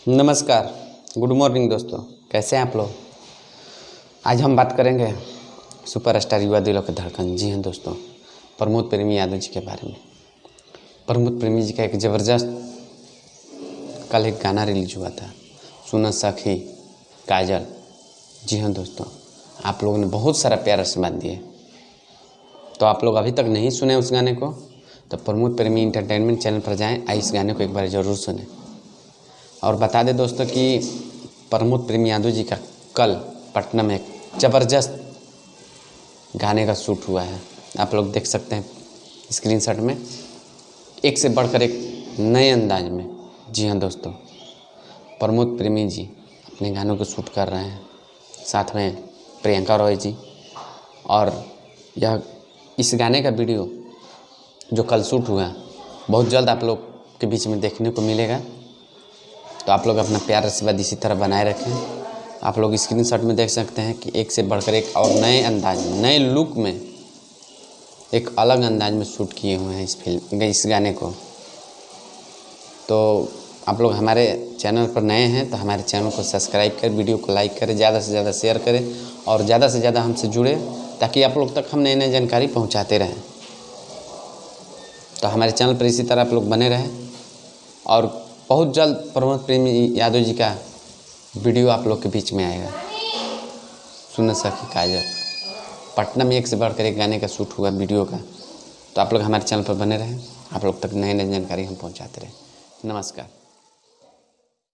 नमस्कार, good morning दोस्तों। कैसे हैं आप लोग। आज हम बात करेंगे सुपरस्टार युवा दिलों के धड़कन, जी हाँ दोस्तों, प्रमोद प्रेमी यादव जी के बारे में। प्रमोद प्रेमी जी का एक ज़बरदस्त कल एक गाना रिलीज हुआ था, सुना सखी काजल। जी हाँ दोस्तों, आप लोगों ने बहुत सारा प्यार आशीर्वाद दिए। तो आप लोग अभी तक नहीं सुने उस गाने को तो प्रमोद प्रेमी इंटरटेनमेंट चैनल पर जाएं, इस गाने को एक बार ज़रूर सुनें। और बता दें दोस्तों कि प्रमोद प्रेमी यादव जी का कल पटना में एक ज़बरदस्त गाने का शूट हुआ है। आप लोग देख सकते हैं स्क्रीनशॉट में, एक से बढ़कर एक नए अंदाज में। जी हाँ दोस्तों, प्रमोद प्रेमी जी अपने गानों को शूट कर रहे हैं, साथ में प्रियंका रॉय जी। और यह इस गाने का वीडियो जो कल शूट हुआ बहुत जल्द आप लोग के बीच में देखने को मिलेगा। तो आप लोग अपना प्यार आशीर्वाद इसी तरह बनाए रखें। आप लोग स्क्रीनशॉट में देख सकते हैं कि एक से बढ़कर एक और नए अंदाज में, नए लुक में, एक अलग अंदाज में शूट किए हुए हैं इस गाने को। तो आप लोग हमारे चैनल पर नए हैं तो हमारे चैनल को सब्सक्राइब करें, वीडियो को लाइक करें, ज़्यादा से ज़्यादा शेयर करें और ज़्यादा से ज़्यादा हमसे जुड़े, ताकि आप लोग तक हम नई नई जानकारी पहुंचाते रहें। तो हमारे चैनल पर इसी तरह आप लोग बने रहें और बहुत जल्द प्रमोद प्रेमी यादव जी का वीडियो आप लोग के बीच में आएगा। सुना सखी काजल, पटना में एक से बढ़कर एक गाने का शूट हुआ वीडियो का। तो आप लोग हमारे चैनल पर बने रहें, आप लोग तक नई नई जानकारी हम पहुंचाते रहें। नमस्कार।